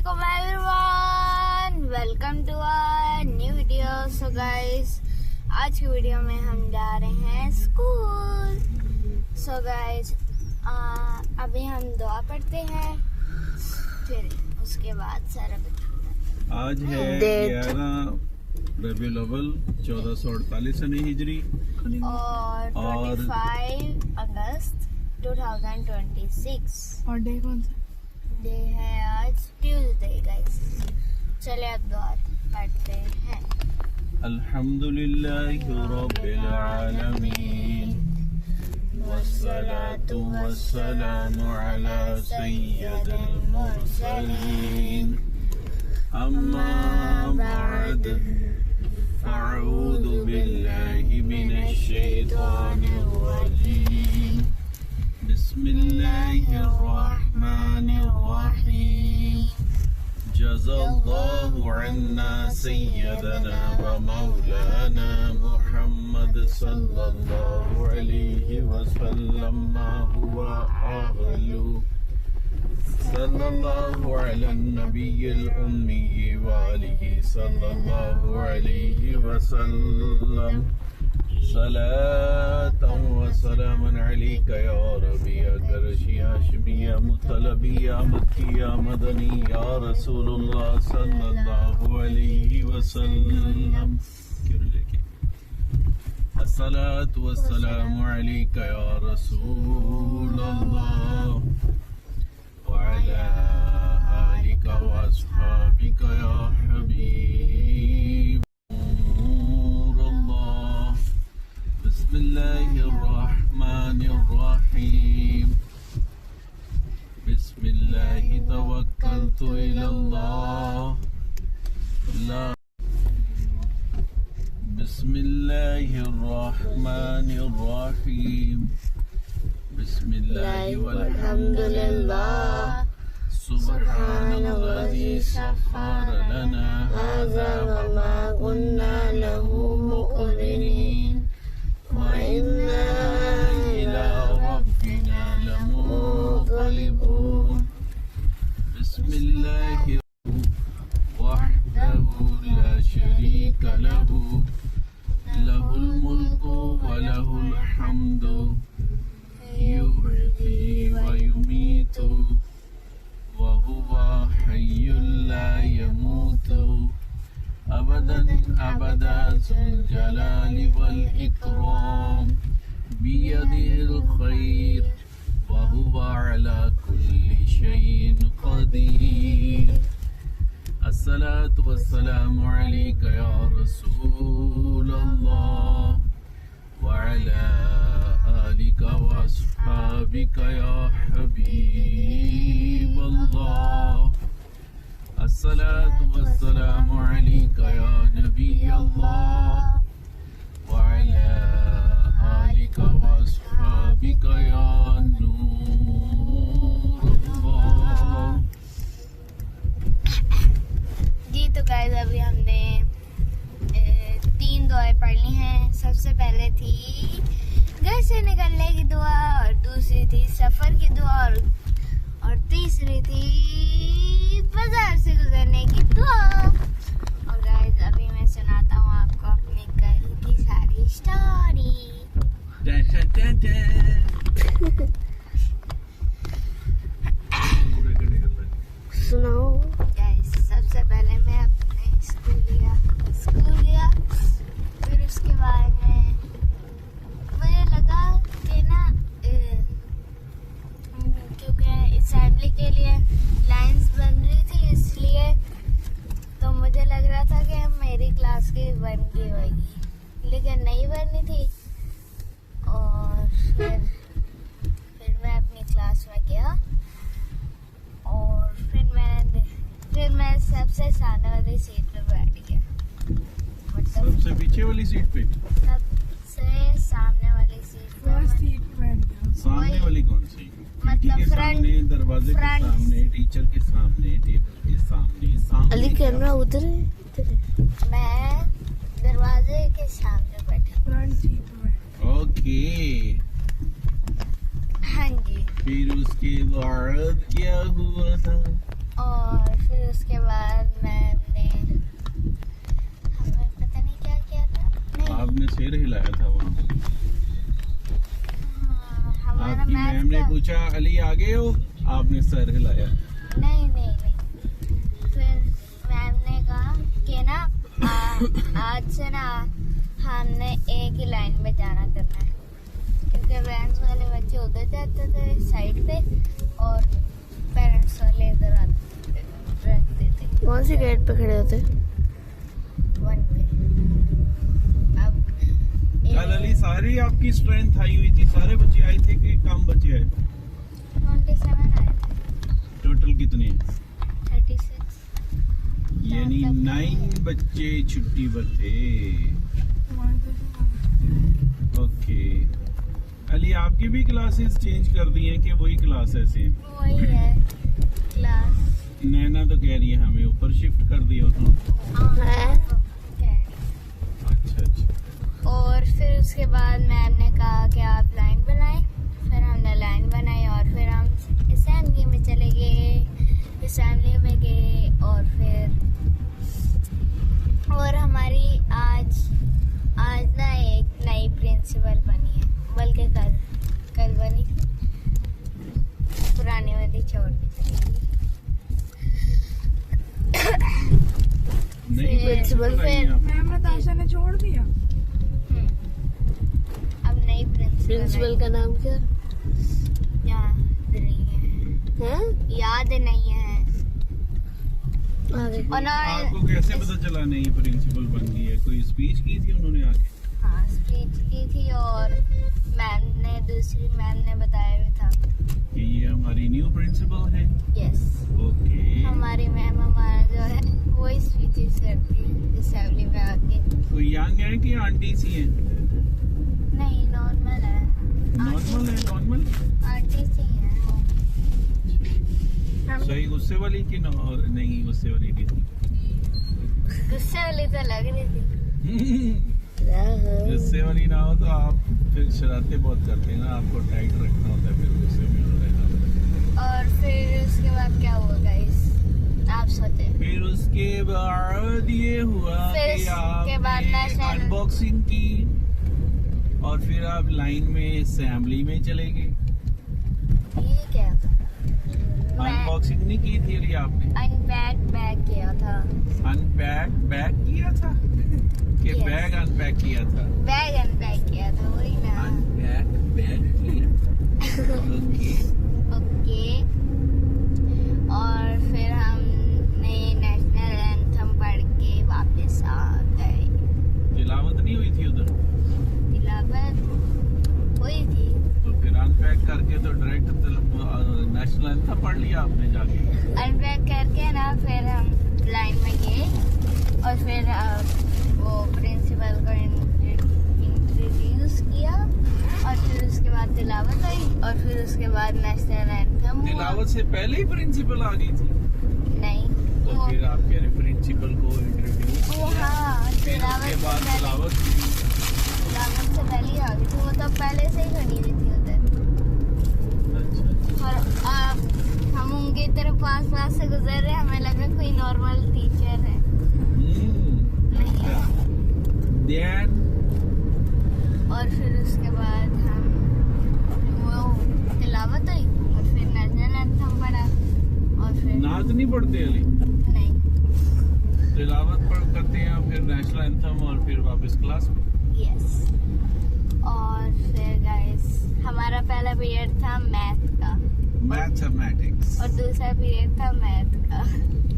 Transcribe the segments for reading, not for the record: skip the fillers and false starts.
Assalamualaikum everyone, welcome to our new video. So guys, आज की video में हम जा रहे हैं स्कूल। सो गाइस, अभी हम दुआ पढ़ते हैं, फिर उसके बाद सारा बताऊंगा। आज है 11 रबीउल अव्वल 1448 सनी हिजरी और 25 अगस्त 2026। और डे कौन सा? डे है आज ट्यूसडे गाइस। चलिए अब दुआ पढ़ते हैं। अल्हम्दुलिल्लाहि रब्बिल आलमीन वस्सलातु वस्सलामु अला सय्यिदिल मुरसलीन अम्मा बअद फ़अऊज़ु बिल्लाहि मिनश शैतानिर रजीम बिस्मिल्लाहिर रहमानिर रहीम जज़ाल्लाहु अन्ना सय्यदना व मौलाना मुहम्मद सल्लल्लाहु अलैहि वसल्लम मा हुवा अहलु सल्लल्लाहु अला नबिय्यिल उम्मी व आलिहि सल्लल्लाहु अलैहि वसल्लम सलातन व सलामन अलैका या रबिया करशिया हाशमिया मुतलबिया मक्किया मदनी या रसूलुल्लाह सल्लल्लाहु अलैहि वसल्लम। अस्सलातु वस्सलामु अलैका या रसूलल्लाह व अला आलिका व अस्हाबिका या हबीब बिस्मिल्लाहिर्रहमानिर्रहीम बिस्मिल्लाहि तवक्कलतु इलल्लाह बिस्मिल्लाहिर्रहमानिर्रहीम बिस्मिल्लाहि वल्हम्दुलिल्लाह सुब्हानल्लज़ी सख्खरा लना हाज़ा व मा कुन्ना लहु मुक़रिनीन व इन्ना इला रब्बिना लमुन्क़लिबून। बिस्मिल्लाहि वहदहु ला शरीका लहु लहुल मुल्कु व लहुल हम्दु युहयी व युमीतु व हुवा हय्युल ला यमूतु अबदन अबदा ज़ुल जलालि वल इकराम बियदिहिल खैर व हुवा अला कुल्लि शैइन क़दीर। अस्सलातु वस्सलामु अलैका या रसूलल्लाह व अला आलिका व अस्हाबिका या हबीबल्लाह। अस्सलातु वस्सलामु अलैका या नबियल्लाह व अला आलिका व अस्हाबिका या नूरल्लाह। जी तो गाइस, अभी हमने 3 दुआएं पढ़ ली हैं। सबसे पहले थी घर से निकलने की दुआ, और दूसरी थी सफर की दुआ, और तीसरी थी बाजार से गुजरने की दुआ। और गाइस, अभी मैं सुनाता हूँ आपको अपने कल की सारी स्टोरी। सुनाओ। गाइस, सबसे पहले मैं अपने स्कूल गया, फिर उसके बाद में मुझे लगा कि ना, क्योंकि असेंबली के लिए लाइंस बन रही थी, इसलिए तो मुझे लग रहा था कि मेरी क्लास की बन गई होगी, लेकिन नहीं बनी थी। और फिर मैं अपनी क्लास में गया, और फिर मैं सबसे सामने वाली सीट पे बैठ गया। सबसे पीछे वाली सीट पे? सबसे सामने वाली सीट पे। सामने वाली कौन सी? मतलब के सामने, दरवाजे के सामने, टीचर के सामने, टेबल के सामने। अली कैमरा उधर है। मैं दरवाजे के सामने बैठा। ओके। हाँ जी। फिर उसके बाद क्या हुआ था? और फिर उसके सिर हिलाया था वहाँ पे। हमारा आपकी मैथ मैम ने का पूछा अली आगे हो, आपने सर हिलाया। नहीं नहीं नहीं, फिर मैम ने कहा कि ना आज से ना हमने एक ही लाइन में जाना करना है, क्योंकि पेरेंट्स वाले बच्चे उधर जाते थे साइड पे और पेरेंट्स वाले इधर रखते थे कौन सी गेट पे खड़े होते? वन पे। अब कल अली सारी आपकी स्ट्रेंथ आई हुई थी, सारे बच्चे आए थे कि कम बच्चे आए? 27 आए थे, टोटल कितने? 36। यानी 9 बच्चे छुट्टी पर थे। ओके अली, आपकी भी क्लासेस चेंज कर दी हैं कि वही क्लास है सेम? वही है क्लास। नैना तो कह रही है हमें ऊपर शिफ्ट कर दिया तो। है? अच्छा अच्छा। और फिर उसके बाद मैम ने कहा कि आप लाइन बनाएं, फिर हमने लाइन बनाई और फिर हम असेंबली में चले गए। असेंबली में गए और फिर और हमारी आज ना एक नई प्रिंसिपल बनी है, बल्कि कल बनी थी, पुरानी वाली छोड़ दी चली नहीं प्रिंसिपल फिर मैम नताशा ने छोड़ दिया। अब नई प्रिंसिपल का नाम क्या याद नहीं है, है? याद नहीं है। आगे उन्होंने आपको कैसे पता चला नई प्रिंसिपल बन गई है? कोई स्पीच की थी उन्होंने आके? हाँ स्पीच की थी और दूसरी मैम ने बताया भी था। कि ये हमारी न्यू प्रिंसिपल है। Yes, okay. हमारी मैम हमारा जो है वही स्पीचेस करती है असेंबली में आके। कोई यंग है कि आंटी सी है? नहीं, नॉर्मल है। नॉर्मल है, नॉर्मल। आंटी सी है वो। सही गुस्से वाली की नहीं गुस्से वाली की थी? गुस्से वाली तो लग रही थी। गुस्से वाली ना हो तो आप फिर शरारतें बहुत करते हैं ना, आपको टाइट रखना होता है, फिर गुस्से में रहना होता है। और फिर उसके बाद क्या हुआ गाइस, आप सोचे? फिर उसके बाद ये हुआ फिर कि उसके बाद आपने national- अनबॉक्सिंग की और फिर आप लाइन में असेंबली में चले गए। ये क्या था? अनबॉक्सिंग नहीं की थी अली आपने? अनपैक बैग किया था। अनपैक बैग किया था कि Yes. बैग अनपैक किया था? बैग अनपैक किया था, वही ना। अनपैक बैग किया। ओके। ओके। और फिर हमने नेशनल एंथम पढ़ के वापस आ गए। तिलावत नहीं हुई थी उधर? तिलावत हुई थी। तो फिर अनपैक करके तो डायरेक्ट नेशनल एंथम पढ़ लिया आपने जाके? अनपैक करके ना फिर हम लाइन में गए और फिर वो प्रिंसिपल को इंट्रोड्यूस किया और फिर उसके बाद तिलावत आई और फिर उसके बाद नेशनल एंथम हुआ। तिलावत से पहले ही प्रिंसिपल आ गई थी? नहीं, तो वो फिर आप कह रहे प्रिंसिपल को इंट्रोड्यूस वो किया, हाँ फिर तिलावत उसके से बाद पहले, तिलावत की। तिलावत से पहले ही आ गई थी, वो तो पहले से ही खड़ी हुई थी उधर। अच्छा। और हम उनके तरफ पास से गुजर रहे, हमें लगा कोई नॉर्मल टीचर है। नहीं है। Then और फिर उसके बाद हम वो तिलावत हुई और फिर नेशनल एंथम पढ़ा और फिर नात नहीं पढ़ते अली? नहीं, तिलावत पढ़ करते हैं फिर नेशनल एंथम और फिर वापस क्लास में। यस। और फिर गाइस हमारा पहला पीरियड था मैथ का मैथमेटिक्स और दूसरा पीरियड था मैथ का।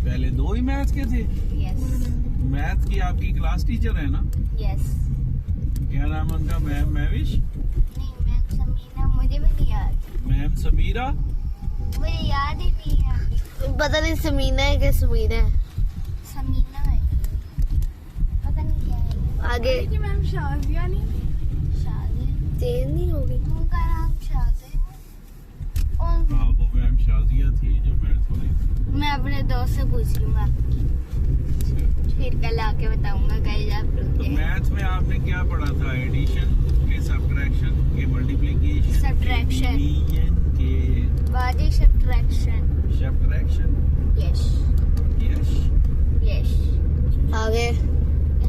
पहले 2 ही मैथ के थे? यस मैथ की आपकी क्लास टीचर है ना? यस। क्या नाम है उनका? मैम मैविश? नहीं, मैम समीना, मुझे भी नहीं याद, मैम समीरा? मुझे याद ही नहीं है। पता नहीं समीना है कि सुमीना है। समीना है, पता नहीं क्या है। आगे कि मैम शाजिया नहीं थी? शादी, चेंज नहीं होगी। उनका नाम शादी है। और हाँ वो मैम शाजिया थी जो मैथ वाली। मैं अपने दोस्त से पूछ लूंगा, फिर कल आके बताऊंगा गाइस आप लोग तो के। मैथ में आपने क्या पढ़ा था? एडिशन के, सब्ट्रैक्शन के, मल्टीप्लिकेशन के, Subtraction. डिवीजन के, बाजी subtraction. Subtraction. Yes yes. Yes. आगे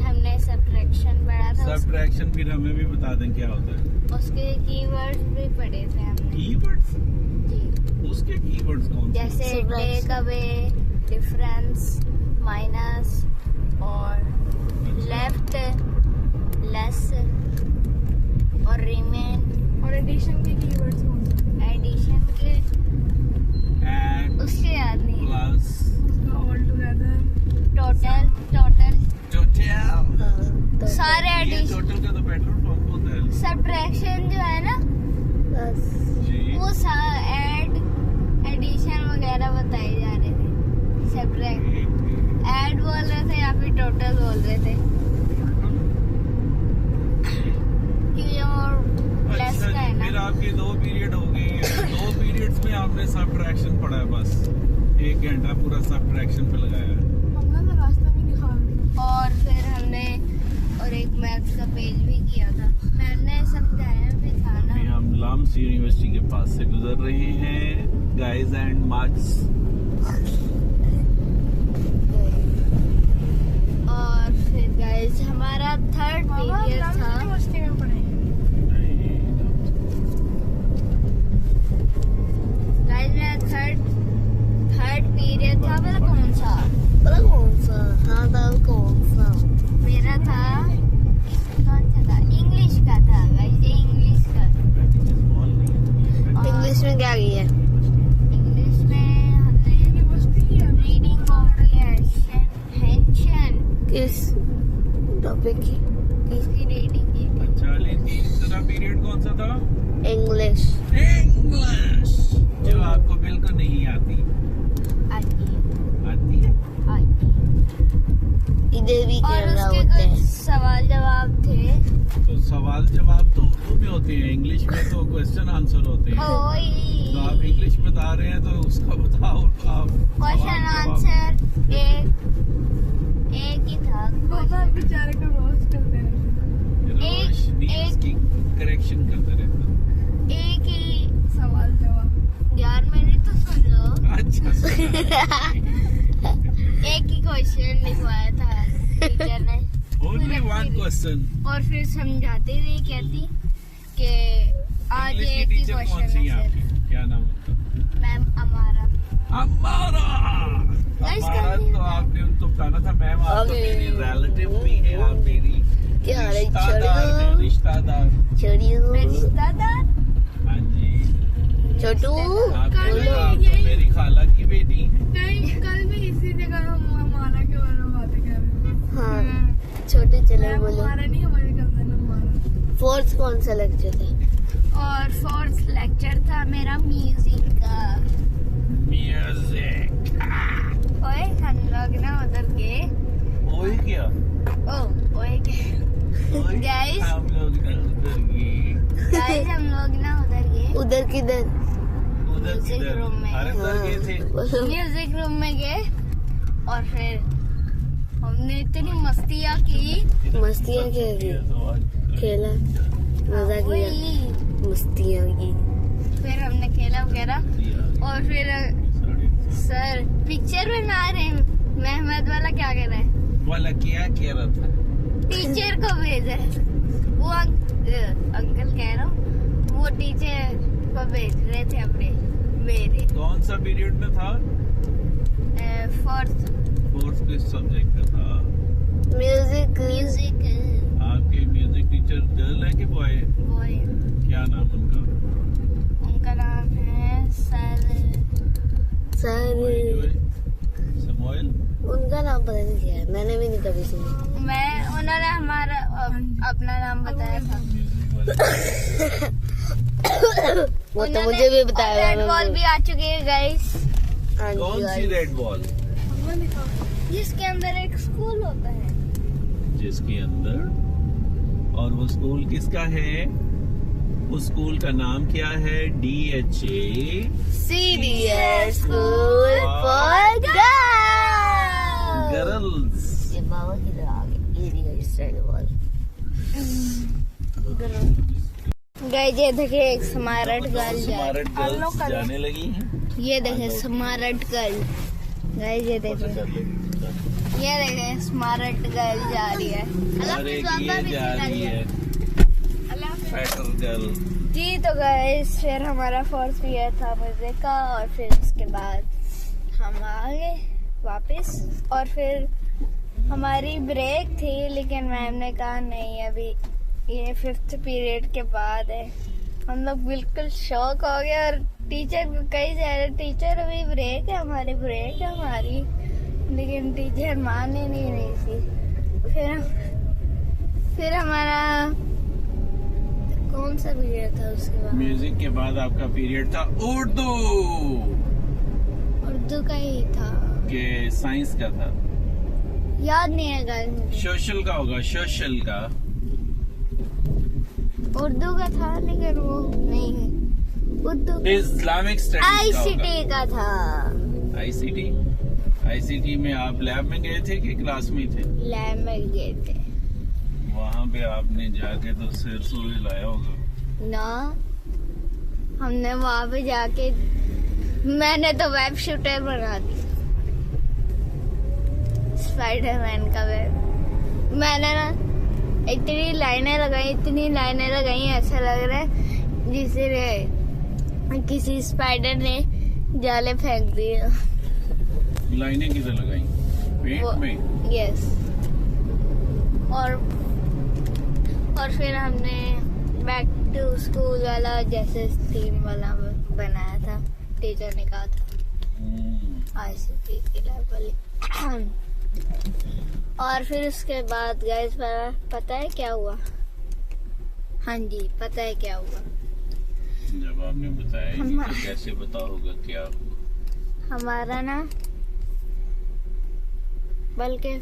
हमने सब्ट्रैक्शन पढ़ा था, उसके सब्ट्रैक्शन फिर हमें भी बता दें क्या होता है। उसके कीवर्ड्स भी पढ़े थे हमने कीवर्ड्स, जी, उसके कीवर्ड्स कौन से? जैसे Subtraction. Take away, difference, minus और लेफ्ट, लेस और रिमेन। और एडिशन के कीवर्ड्स कौन से? एडिशन के एंड उसके याद नहीं। प्लस उसका ऑल टुगेदर, टोटल टोटल। हाँ, तो सारे ये एडिशन। टोटल का तो पेट्रोल पंप होता है सब्ट्रैक्शन जो है ना बस जी। वो ऐड, एडिशन वगैरह बताए जा रहे थे। सब्ट्रैक्ट ऐड बोल रहे थे या फिर टोटल बोल रहे थे कि और लेस अच्छा का है जी, फिर ना। आपकी 2 पीरियड हो गई हैं। 2 पीरियड्स में आपने सब्ट्रैक्शन पढ़ा है बस। 1 घंटा पूरा सब्ट्रैक्शन पे लगाया है। हमने तो रास्ता भी दिखा दिया। और फिर हमने और एक मैथ्स का पेज भी किया था। मैंने समझाया भी था अभी ना। हम लाम्स यूनिवर्सिटी के पास से गुजर रहे हैं गाइस एंड मार्क्स। और फिर गाइस हमारा थर्ड मामा पीरियड हम था। यूनिवर्सिटी में पढ़े। गाइस मेरा थर्ड पीरियड था। पता कौन सा? पता कौन सा? हाँ था कौन सा? मेरा था कौन सा था? इंग्लिश का था गाइस, ये इंग्लिश का। इंग्लिश में क्या किया? इंग्लिश में हमने यूनिवर्सिटी की है। रीडिंग कॉम्प्रिहेंशन किस टॉपिक की? इसकी रीडिंग की थी। अच्छा अली, तीसरा पीरियड कौन सा था? इंग्लिश। इंग्लिश, जो आपको बिल्कुल नहीं आती। आती आती है? आती। इधर भी और कर रहा उसके होता कुछ है। सवाल जवाब थे। तो सवाल जवाब तो उर्दू में होते हैं, इंग्लिश में तो क्वेश्चन आंसर होते हैं। तो आप ओए इंग्लिश बता रहे हैं तो उसका बताओ आप। क्वेश्चन जवाब। आंसर एक ही था। मामा बेचारे को रोस्ट करते रहते रोशनी एक- उसकी करेक्शन करते रहता एक ही। हैं। सवाल जवाब। यार मेरी तो सुन लो। है। अच्छा एक ही क्वेश्चन लिखवाया था टीचर ने। Only one question. और फिर समझाती रही, कहती कि आज इंग्लिश की एक ही टीचर कौन क्वेश्चन सी है है आपकी? सिर्फ। क्या नाम है? मैम हमारा हमारा। Guys, हमारा कभी- तो आपने उनको बताना था मैम, आप तो अरे। मेरी रिलेटिव भी है, आप मेरी क्या हाल है, रिश्तेदार हैं, छोटू? रिश्तेदार। छोड़ियो। रिश्तेदार। हाँ जी, छोटू आप कल मेरी- आप तो यही- मेरी खाला की बेटी हैं। नहीं, कल भी इसी जगह हम हमारा के बारे में बातें कर रहे थे। हाँ छोटे चलो मैम बोलो। हमारा नहीं, हमारे कजन हमारा। फोर्थ कौन सा लेक्चर था? और फोर्थ लेक्चर था मेरा म्यूजिक का। म्यूजिक। ओए हम लोग ना उधर गए। ओए क्या? ओए ओए, Guys. हम लोग ना उधर गए। गाइस हम लोग ना उधर गए। उधर किधर? उधर Music किधर? room में। अरे उधर गए थे। बोलो। म्यूजिक रूम में गए और फिर हमने इतनी मस्तियाँ की। मस्तियाँ क्या की? खेला, मजा किया, वही। मस्तियाँ की। फिर हमने खेला वगैरह और फिर सर पिक्चर बना रहे हैं। मेहमद वाला क्या कर रहा है? वाला क्या कह रहा था? टीचर को भेजा है। वो अंकल कह रहा हूँ, वो टीचर को भेज रहे थे अपने मेरे। कौन सा पीरियड में था? फोर्थ फोर्थ किस सब्जेक्ट का था? म्यूजिक। म्यूजिक आपके म्यूजिक टीचर गर्ल है कि बॉय? बॉय। क्या नाम उनका? उनका नाम है सर। सर समोइल। उनका नाम पता नहीं क्या है, मैंने भी नहीं कभी सुना। उन्होंने हमारा अपना नाम बताया था। म्यूजिक वाला। वो तो मुझे भी बताया रेड बॉल भी आ चुकी है गाइस, हाँ कौन जी, सी रेड बॉल? हमने दिखा। जिसके अंदर एक स्कूल होता है। जिसके अंदर, और वो स्कूल किसका है? उस स्कूल का नाम क्या है? DHA senior school for girls. ये बाबा किधर आ गए? ये नहीं इस साइड वाल। गाइस ये देखिए एक स्मार्ट गर्ल जा स्मार्ट गर्ल्स जाने लगी हैं। ये देखिए स्मार्ट गर्ल। गाइस ये पता देखिए कर लेंगे। ये देखें स्मार्ट गर्ल जा रही है। अरे ये जा रही है फैटर गर्ल। जी तो गाइस फिर हमारा फर्स्ट ईयर था म्यूजिक का और फिर उसके बाद हम आ गए वापस और फिर हमारी ब्रेक थी लेकिन मैम ने कहा नहीं अभी ये 5th पीरियड के बाद है। हम लोग बिल्कुल शॉक हो गए और टीचर को कही जा रहे टीचर अभी ब्रेक है हमारी लेकिन टीचर माने नहीं रही थी। फिर हमारा कौन सा पीरियड था उसके बाद? म्यूजिक के बाद आपका पीरियड था उर्दू का ही था के साइंस का था, याद नहीं है गाइस। सोशल का होगा, सोशल का उर्दू का था लेकिन वो नहीं है उर्दू इस्लामिक स्टडीज ICT का था। आईसीटी में आप लैब में गए थे कि क्लास में थे? लैब में गए थे वहाँ पे आपने जाके तो सिर सुर हिलाया होगा ना। हमने वहाँ पे जाके मैंने तो वेब शूटर बना दी स्पाइडरमैन का वेब। मैंने ना इतनी लाइनें लगाई ऐसा लग रहा है जिसे किसी स्पाइडर ने जाले फेंक दिए। लाइनें किधर लगाई? पेट में? यस। और फिर हमने बैक टू स्कूल वाला जैसे थीम वाला बनाया था, टीचर ने कहा था ICT के लेवल। और फिर उसके बाद गाइस पता है क्या हुआ? हाँ जी पता है क्या हुआ? जब आपने बताया ही नहीं तो कैसे पता होगा क्या हुआ? हमारा ना बल्कि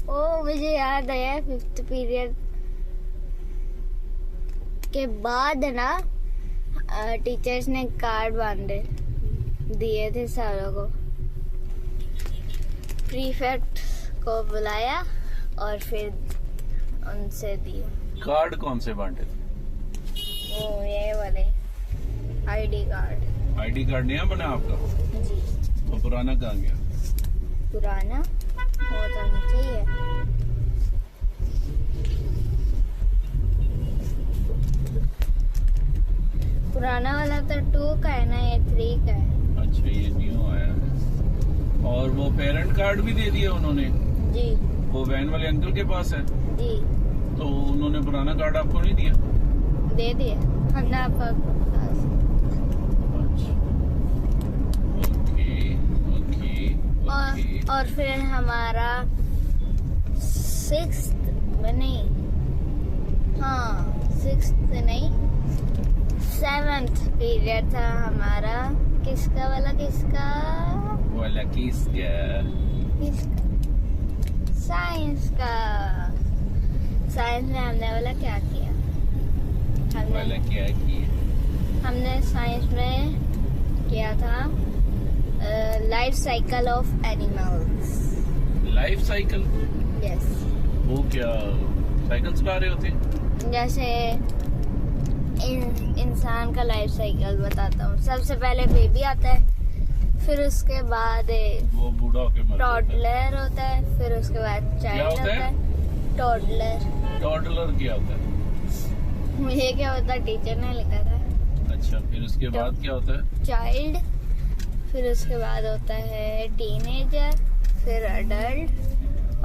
मुझे याद आया 5th पीरियड के बाद ना टीचर्स ने कार्ड बांधे दिए थे सारों को। प्रीफेक्ट को बुलाया और फिर उनसे दिए। कार्ड कौन से बांटे थे? वो ये वाले आईडी कार्ड नया बना आपका? जी। वो पुराना कहाँ गया? पुराना वो तो नीचे ही है। पुराना वाला तो 2 का है ना, ये 3 का है। अच्छा ये न्यू आया है। और वो पेरेंट कार्ड भी दे दिया उन्होंने? जी। वो वैन वाले अंकल के पास है? जी। तो उन्होंने पुराना कार्ड आपको नहीं दिया? दे दिए हमने आपका। अच्छा ओके। और फिर हमारा 6th नहीं 7th पीरियड था हमारा। किसका वाला साइंस का। साइंस में हमने वाला क्या किया? हमने साइंस में किया था life cycle of animals. Life cycle? Yes. वो क्या साइकिल चला रहे होते? जैसे इंसान का लाइफ साइकिल बताता हूँ। सबसे पहले बेबी आता है, फिर उसके बाद वो बूढ़ा होके मर जाता है। टॉडलर होता है, फिर उसके बाद चाइल्ड होता है। टॉडलर क्या होता है? मुझे क्या होता है टीचर ने लिखा था। अच्छा फिर उसके बाद क्या होता है? चाइल्ड, फिर उसके बाद होता है टीनेजर, फिर अडल्ट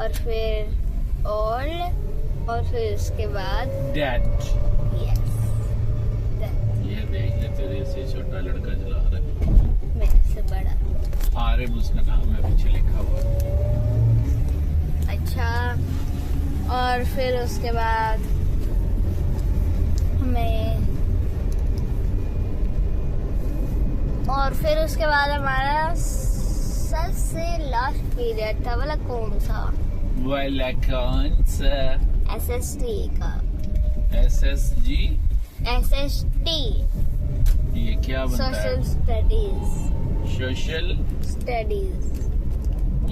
और फिर ओल्ड और फिर उसके बाद डैड। यस। ये देख ले तेरे से छोटा लड़का चला रहा है, मेरे से बड़ा। आरिफ उसका नाम है, पीछे लिखा हुआ। अच्छा और फिर उसके बाद हमारा सबसे लास्ट पीरियड था वाला कौन सा? वाला कौन सा? SST का। SSG? SST ये क्या बनता सोशल है? स्टडीज। Social studies.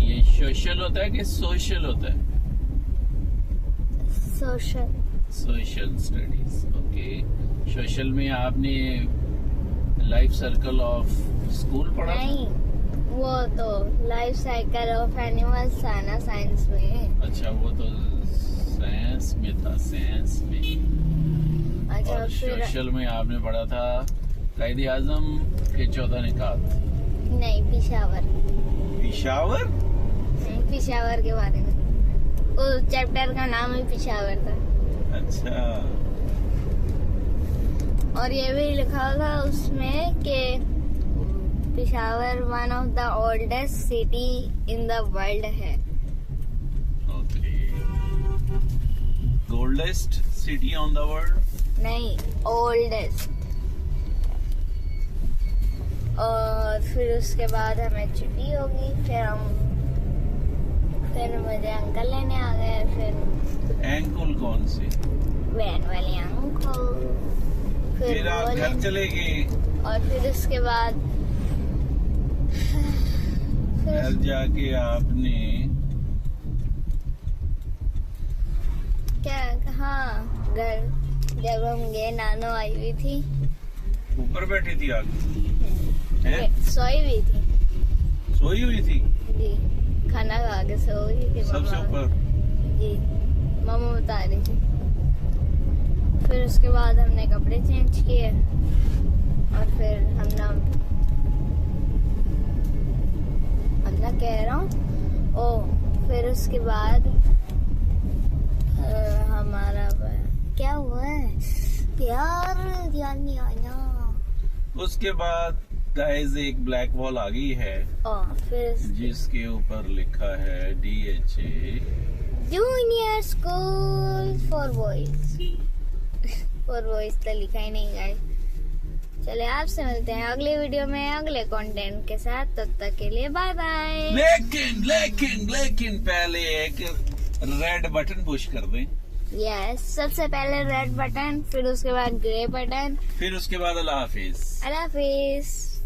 ये सोशल होता है कि सोशल होता है? Social studies. ओके। सोशल में आपने लाइफ सर्कल ऑफ स्कूल पढ़ा? नहीं वो तो लाइफ साइकिल ऑफ एनिमल्स था ना साइंस में। अच्छा वो तो साइंस में था, साइंस में। अच्छा और फिर सोशल में आपने पढ़ा था कायदे आजम के 14 निकात। नहीं, पिशावर। पिशावर? पिशावर के बारे में, उस चैप्टर का नाम ही पिशावर था। अच्छा। और ये भी लिखा था उसमें कि Peshawar one of the oldest city in the world है। Okay. Goldest city on the world? नहीं, ओल्डेस्ट। और फिर उसके बाद हमें छुट्टी होगी, फिर मुझे अंकल लेने आ गए। फिर एंकुल कौन से? वैन वाले अंकल। फिर आप बोले- घर चले गए। और फिर उसके बाद घर जाके आपने क्या, हाँ, घर जब हम गए नानो आई हुई थी, ऊपर बैठी थी आप? हैं? सोई हुई थी सोई हुई थी जी, खाना खा के सो हुई थी सबसे मम्मा। ऊपर? जी, मम्मा बता रही थी। फिर उसके बाद हमने कपड़े चेंज किए और फिर हम ना कह रहा हूँ फिर उसके बाद हमारा क्या हुआ है यार, ध्यान नहीं आया। उसके बाद गाइस एक ब्लैक वॉल आ गई है फिर जिसके ऊपर लिखा है DHA junior school for boys. For boys तो लिखा ही नहीं गाइस। चले आपसे मिलते हैं अगले वीडियो में अगले कंटेंट के साथ, तब तक के लिए बाय बाय। लेकिन पहले एक रेड बटन पुश कर दें। यस, सबसे पहले रेड बटन, फिर उसके बाद ग्रे बटन। फिर उसके बाद अल्लाह हाफिज। अल्लाह हाफिज।